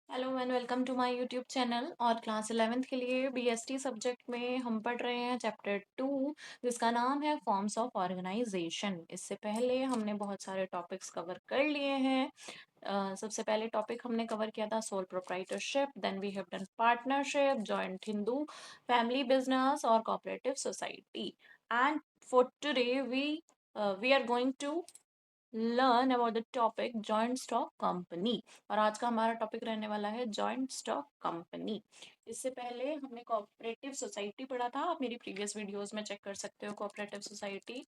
Hello and welcome to my YouTube channel. और class 11th के लिए बीएसटी सब्जेक्ट में हम पढ़ रहे हैं चैप्टर 2, जिसका नाम है फॉर्म्स ऑफ ऑर्गेनाइजेशन। इससे पहले हमने बहुत सारे टॉपिक्स कवर कर लिए हैं। सबसे पहले टॉपिक हमने कवर किया था sole proprietorship, then we have done partnership, joint Hindu family business और cooperative society. And for today we are going to learn about the topic joint stock company. और आज का हमारा टॉपिक रहने वाला है जॉइंट स्टॉक कंपनी। इससे पहले हमने कोऑपरेटिव सोसाइटी पढ़ा था, आप मेरी प्रीवियस वीडियोस में चेक कर सकते हो कोऑपरेटिव सोसाइटी।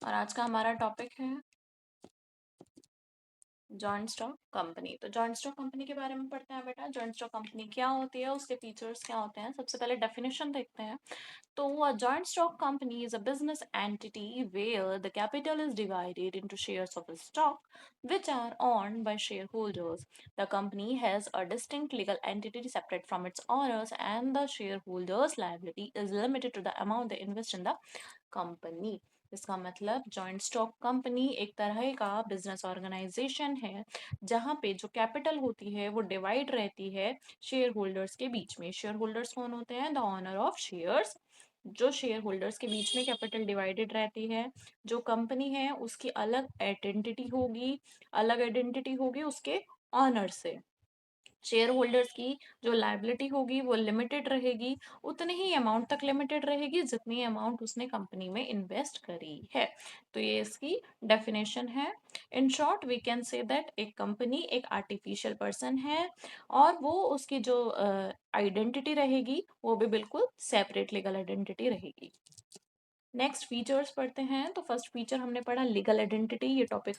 और आज का हमारा टॉपिक है जॉइंट स्टॉक कंपनी। तो जॉइंट स्टॉक कंपनी के बारे में पढ़ते हैं बेटा। जॉइंट स्टॉक कंपनी क्या होती है, उसके फीचर्स क्या होते हैं, सबसे पहले डेफिनेशन देखते हैं। So, a joint stock company is a business entity where the capital is divided into shares of stock which are owned by shareholders. The company has a distinct legal entity separate from its owners, and the shareholders' liability is limited to the amount they invest in the company. इसका मतलब joint stock company एक तरह का business organisation है जहाँ पे जो capital होती है वो डिवाइड रहती है शेयर होल्डर्स के बीच में। शेयर होल्डर्स कौन होते हैं? The owner of shares. जो शेयर होल्डर्स के बीच में कैपिटल डिवाइडेड रहती है, जो कंपनी है उसकी अलग आइडेंटिटी होगी उसके ऑनर से। शेयर होल्डर्स की जो लाइबिलिटी होगी वो लिमिटेड रहेगी, उतने ही अमाउंट तक लिमिटेड रहेगी जितनी अमाउंट उसने कंपनी में इन्वेस्ट करी है। तो ये इसकी डेफिनेशन है। In short we can say that एक कंपनी एक आर्टिफिशियल पर्सन है और वो उसकी जो आइडेंटिटी रहेगी वो भी बिल्कुल सेपरेट लीगल आइडेंटिटी रहेगी। नेक्स्ट फीचर्स पढ़ते हैं। तो फर्स्ट फीचर हमने पढ़ा लीगल आइडेंटिटी। ये टॉपिक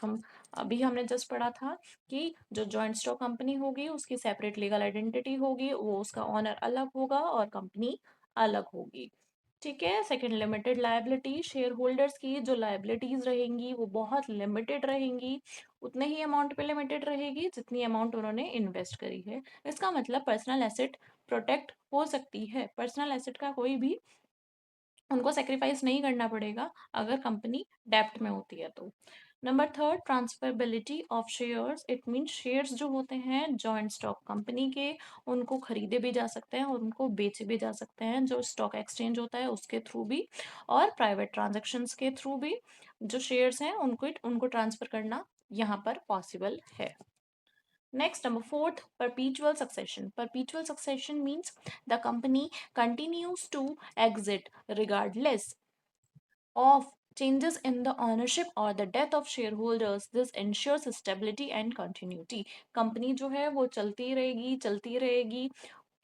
हमने जस्ट पढ़ा था कि जो जॉइंट स्टॉक कंपनी होगी उसकी सेपरेट लीगल आइडेंटिटी होगी, वो उसका ऑनर अलग होगा और कंपनी अलग होगी। ठीक है। Second, limited liability. Share holders की जो लायबिलिटीज रहेंगी वो बहुत लिमिटेड रहेंगी, उतने ही अमाउंट पे लिमिटेड रहेगी जितनी अमाउंट उन्होंने इन्वेस्ट करी है। इसका मतलब पर्सनल एसेट प्रोटेक्ट हो सकती है, पर्सनल एसेट का कोई भी उनको सेक्रीफाइस नहीं करना पड़ेगा अगर कंपनी डेप्ट में होती है तो। Number third, transferability of shares. It mean shares जो होते हैं जॉइंट स्टॉक कंपनी के, उनको खरीदे भी जा सकते हैं और उनको बेचे भी जा सकते हैं, जो स्टॉक एक्सचेंज होता है उसके थ्रू भी और प्राइवेट ट्रांजेक्शन्स के थ्रू भी जो शेयर्स हैं उनको उनको ट्रांसफर करना यहाँ पर पॉसिबल है। Next, number fourth, perpetual succession. Perpetual succession means the company continues to exit regardless of changes in the ownership or the death of shareholders. This ensures stability and continuity. Company जो है वो चलती रहेगी,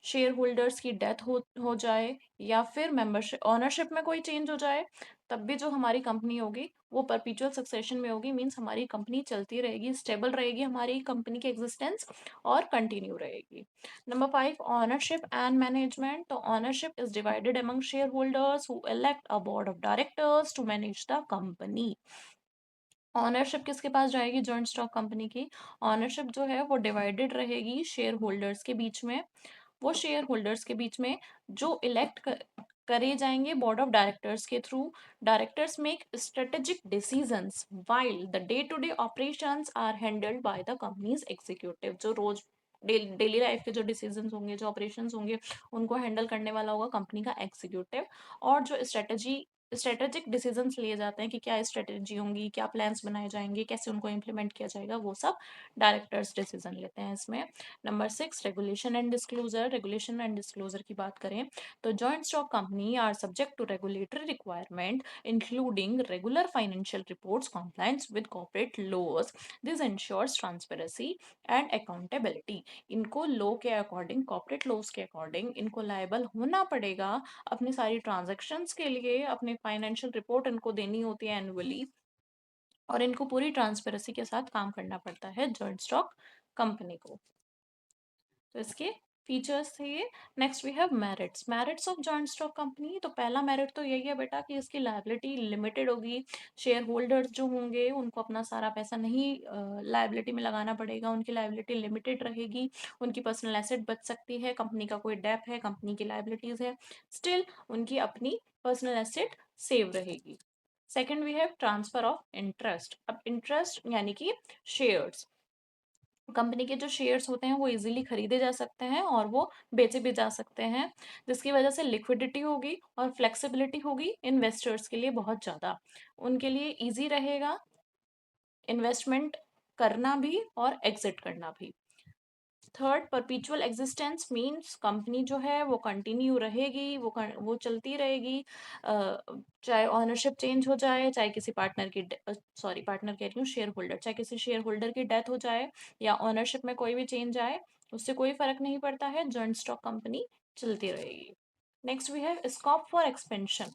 share holders की death हो जाए या फिर मेंबरशिप ऑनरशिप में कोई चेंज हो जाए, तब भी जो हमारी कंपनी होगी वो परपीचुअल सक्सेशन में होगी। मीन्स हमारी कंपनी चलती रहेगी, स्टेबल रहेगी, हमारी कंपनी की एग्जिस्टेंस और कंटिन्यू रहेगी। Number 5, ownership and management. तो ownership is divided among share holders who elect a board of directors to manage the company. Ownership किसके पास जाएगी जॉइंट स्टॉक कंपनी की? ऑनरशिप जो है वो डिवाइडेड रहेगी शेयर होल्डर्स के बीच में। वो शेयर होल्डर्स के बीच में जो इलेक्ट करे जाएंगे बोर्ड ऑफ डायरेक्टर्स के थ्रू। Directors make strategic decisions while the day to day operations are handled by the company's executive. जो रोज डेली लाइफ के जो डिसीजंस होंगे, जो ऑपरेशंस होंगे, उनको हैंडल करने वाला होगा कंपनी का एग्जीक्यूटिव। और जो स्ट्रेटेजिक डिसीजंस लिए जाते हैं कि क्या स्ट्रेटेजी होंगी, क्या प्लान्स बनाए जाएंगे, कैसे उनको इम्प्लीमेंट किया जाएगा, वो सब डायरेक्टर्स डिसीजन लेते हैं इसमें। Number 6, regulation and disclosure. Regulation and disclosure की बात करें तो joint stock company are subject to regulatory requirement including regular financial reports, compliance with corporate laws. This ensures transparency and accountability. इनको लॉ के according, corporate laws के according इनको liable होना पड़ेगा अपनी सारी ट्रांजेक्शन्स के लिए। अपनी फाइनेंशियल रिपोर्ट इनको देनी होती है एनुअली और इनको पूरी ट्रांसपेरेंसी के साथ काम करना पड़ता है जॉइंट स्टॉक कंपनी को। तो इसके फीचर्स थे ये। Next we have merits. Merits of joint stock company. तो पहला मेरिट तो यही है बेटा कि इसकी लायबिलिटी लिमिटेड होगी। शेयर होल्डर्स जो होंगे उनको अपना सारा पैसा नहीं लायबिलिटी में लगाना पड़ेगा, उनकी लायबिलिटी लिमिटेड रहेगी, उनकी पर्सनल एसेट बच सकती है, कंपनी का कोई डेप है, कंपनी की लायबिलिटीज है, स्टिल उनकी अपनी पर्सनल एसेट सेव रहेगी। Second we have transfer of interest. अब इंटरेस्ट यानी कि शेयर्स, कंपनी के जो शेयर्स होते हैं वो इजीली खरीदे जा सकते हैं और वो बेचे भी जा सकते हैं, जिसकी वजह से लिक्विडिटी होगी और फ्लेक्सिबिलिटी होगी इन्वेस्टर्स के लिए बहुत ज़्यादा, उनके लिए इजी रहेगा इन्वेस्टमेंट करना भी और एग्जिट करना भी। थर्ड, परपीचुअल एग्जिस्टेंस मीन्स कंपनी जो है वो कंटिन्यू रहेगी, वो चलती रहेगी, चाहे ऑनरशिप चेंज हो जाए, चाहे किसी पार्टनर की, सॉरी पार्टनर कह रही हूँ, शेयर होल्डर, चाहे किसी शेयर होल्डर की डेथ हो जाए या ऑनरशिप में कोई भी चेंज आए, उससे कोई फर्क नहीं पड़ता है, जॉइंट स्टॉक कंपनी चलती रहेगी। Next we have scope for expansion.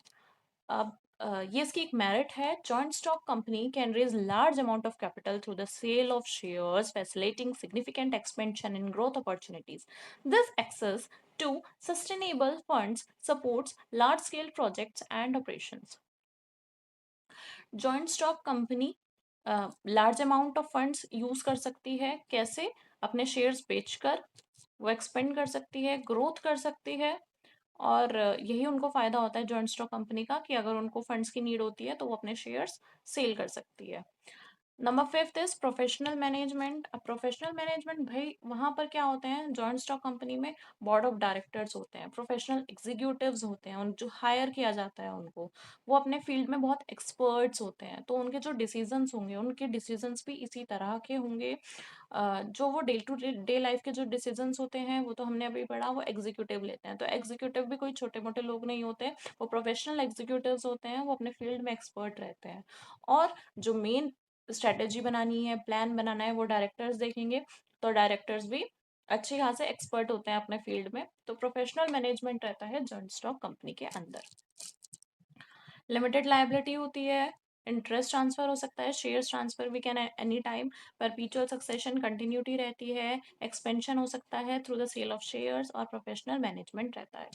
अब ये इसकी एक मेरिट है, joint stock company can raise large amount of capital through the sale of shares, facilitating significant expansion in growth opportunities. This access to sustainable funds supports large scale projects and operations. Joint stock company large amount of funds use कर सकती है, कैसे? अपने shares बेचकर वो expand कर सकती है, ग्रोथ कर सकती है, और यही उनको फायदा होता है जॉइंट स्टॉक कंपनी का कि अगर उनको फंड्स की नीड होती है तो वो अपने शेयर्स सेल कर सकती है। Number fifth is professional management. अब प्रोफेशनल मैनेजमेंट भाई वहां पर क्या होते हैं, जॉइंट स्टॉक कंपनी में बोर्ड ऑफ डायरेक्टर्स होते हैं, प्रोफेशनल एग्जीक्यूटिव्स होते हैं, उन जो हायर किया जाता है उनको, वो अपने फील्ड में बहुत एक्सपर्ट्स होते हैं, तो उनके जो डिसीजंस होंगे उनके डिसीजंस भी इसी तरह के होंगे। जो वो डे टू डे लाइफ के जो डिसीजंस होते हैं वो तो हमने अभी पढ़ा, वो एग्जीक्यूटिव लेते हैं, तो एग्जीक्यूटिव भी कोई छोटे मोटे लोग नहीं होते, वो प्रोफेशनल एग्जीक्यूटिव्स होते हैं, वो अपने फील्ड में एक्सपर्ट रहते हैं। और जो मेन स्ट्रेटेजी बनानी है, प्लान बनाना है, वो डायरेक्टर्स देखेंगे, तो डायरेक्टर्स भी अच्छे खासे एक्सपर्ट होते हैं अपने फील्ड में, तो प्रोफेशनल मैनेजमेंट रहता है जॉइंट स्टॉक कंपनी के अंदर। लिमिटेड लायबिलिटी होती है, इंटरेस्ट ट्रांसफर हो सकता है, शेयर्स ट्रांसफर भी can any time, perpetual succession continuity रहती है, एक्सपेंशन हो सकता है through the sale of shares, और प्रोफेशनल मैनेजमेंट रहता है।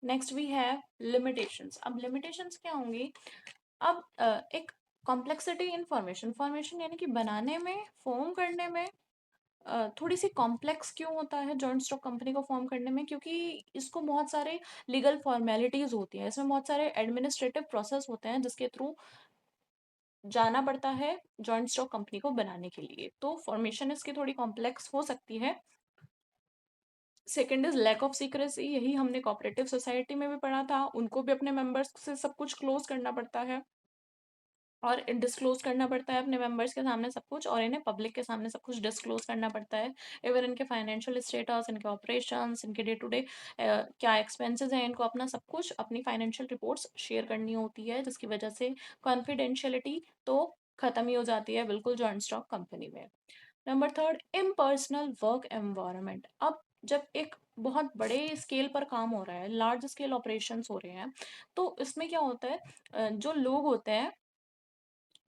Next we have limitations. अब लिमिटेशंस क्या होंगी? अब एक कॉम्प्लेक्सिटी इन फॉर्मेशन, फॉर्मेशन यानी कि बनाने में, फॉर्म करने में थोड़ी सी कॉम्प्लेक्स क्यों होता है जॉइंट स्टॉक कंपनी को फॉर्म करने में? क्योंकि इसको बहुत सारे लीगल फॉर्मेलिटीज होती हैं, इसमें बहुत सारे एडमिनिस्ट्रेटिव प्रोसेस होते हैं जिसके थ्रू जाना पड़ता है जॉइंट स्टॉक कंपनी को बनाने के लिए, तो फॉर्मेशन इसकी थोड़ी कॉम्प्लेक्स हो सकती है। Second is lack of secrecy, यही हमने कोऑपरेटिव सोसाइटी में भी पढ़ा था, उनको भी अपने मेंबर्स से सब कुछ क्लोज करना पड़ता है और डिस्क्लोज करना पड़ता है अपने मेंबर्स के सामने सब कुछ, और इन्हें पब्लिक के सामने सब कुछ डिस्क्लोज करना पड़ता है, इवन इनके फाइनेंशियल स्टेटस, इनके ऑपरेशंस, इनके डे टू डे क्या एक्सपेंसेस हैं, इनको अपना सब कुछ, अपनी फाइनेंशियल रिपोर्ट्स शेयर करनी होती है, जिसकी वजह से कॉन्फिडेंशियलिटी तो खत्म ही हो जाती है बिल्कुल जॉइंट स्टॉक कंपनी में। Number third, impersonal work environment. अब जब एक बहुत बड़े स्केल पर काम हो रहा है, लार्ज स्केल ऑपरेशंस हो रहे हैं, तो इसमें क्या होता है, जो लोग होते हैं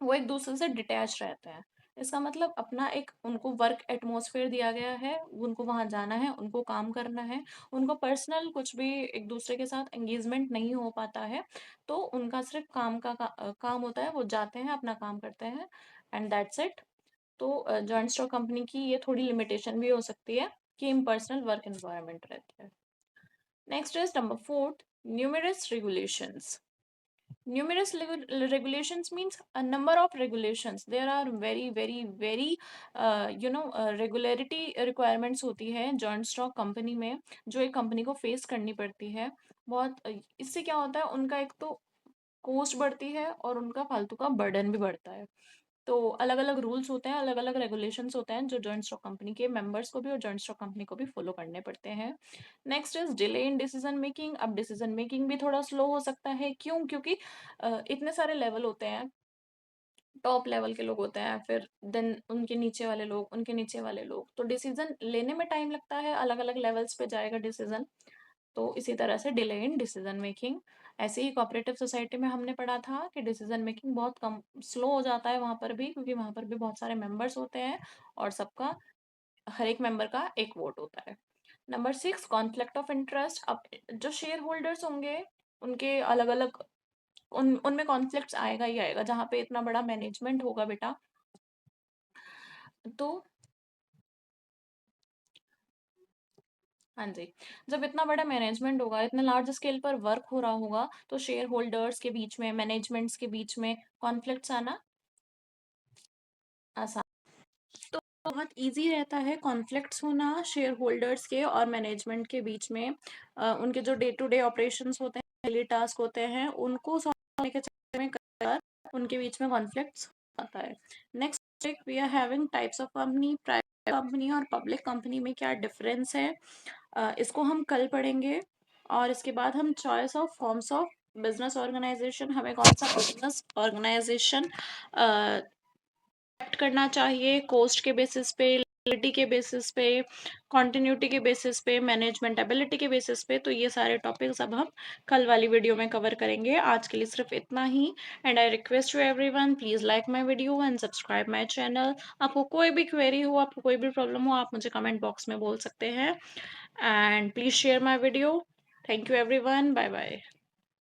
वो एक दूसरे से डिटैच रहते हैं, इसका मतलब अपना एक उनको वर्क एटमॉस्फेयर दिया गया है, उनको वहां जाना है, उनको काम करना है, उनको पर्सनल कुछ भी एक दूसरे के साथ एंगेजमेंट नहीं हो पाता है, तो उनका सिर्फ काम होता है, वो जाते हैं अपना काम करते हैं एंड दैट्स इट। तो जॉइंट स्टॉक कंपनी की ये थोड़ी लिमिटेशन भी हो सकती है कि इम्पर्सनल वर्क एनवायरनमेंट रहता है। Next is number fourth, numerous regulations. Numerous regulations means a number of regulations. There are very regularity requirements होती है joint stock company में, जो एक कंपनी को फेस करनी पड़ती है बहुत। इससे क्या होता है, उनका एक तो कॉस्ट बढ़ती है और उनका फालतू का बर्डन भी बढ़ता है, तो अलग अलग रूल्स होते हैं, अलग अलग रेगुलेशंस होते हैं जो जॉइंट स्टॉक कंपनी के मेंबर्स को भी और जॉइंट स्टॉक कंपनी को भी फॉलो करने पड़ते हैं। Next is delay in decision making. अब डिसीजन मेकिंग भी थोड़ा स्लो हो सकता है, क्यों? क्योंकि इतने सारे लेवल होते हैं, टॉप लेवल के लोग होते हैं, फिर देन उनके नीचे वाले लोग, उनके नीचे वाले लोग, तो डिसीजन लेने में टाइम लगता है, अलग अलग लेवल्स पे जाएगा डिसीजन, तो इसी तरह से डिले इन डिसीजन मेकिंग। ऐसे ही कोऑपरेटिव सोसाइटी में हमने पढ़ा था कि डिसीजन मेकिंग बहुत कम स्लो हो जाता है वहां पर भी, क्योंकि वहां पर भी बहुत सारे मेंबर्स होते हैं और सबका, हर एक मेंबर का एक वोट होता है। Number six, conflict of interest. अब जो शेयर होल्डर्स होंगे उनके अलग अलग, उनमें कॉन्फ्लिक्ट्स आएगा ही आएगा, जहाँ पे इतना बड़ा मैनेजमेंट होगा बेटा, तो हाँ जी। जब इतना बड़ा मैनेजमेंट होगा, इतने लार्ज स्केल पर वर्क हो रहा होगा, तो शेयर होल्डर्स के बीच में, मैनेजमेंट्स के बीच में कॉन्फ्लिक्ट्स आना आसान। तो बहुत ईज़ी रहता है कॉन्फ्लिक्ट्स होना शेयर होल्डर्स के और मैनेजमेंट के बीच में। उनके जो डे टू डे ऑपरेशंस होते हैं, डेली टास्क होते हैं, उनको सॉल्व करने के चक्कर में कई बार उनके बीच में कॉन्फ्लिक्ट्स आता है। Next we are having types of company, private company और पब्लिक कंपनी में क्या डिफरेंस है, इसको हम कल पढ़ेंगे। और इसके बाद हम choice of forms of business organization, हमें कौन सा बिजनेस ऑर्गेनाइजेशन एक्ट करना चाहिए, कॉस्ट के बेसिस पे, लिटी के बेसिस पे, कॉन्टिन्यूटी के बेसिस पे, मैनेजमेंट एबिलिटी के बेसिस पे। तो ये सारे टॉपिक्स अब हम कल वाली वीडियो में कवर करेंगे। आज के लिए सिर्फ इतना ही। And I request you everyone, please like my video and subscribe my channel. आपको कोई भी क्वेरी हो, आपको कोई भी प्रॉब्लम हो, आप मुझे कमेंट बॉक्स में बोल सकते हैं। And please share my video. Thank you everyone, bye bye.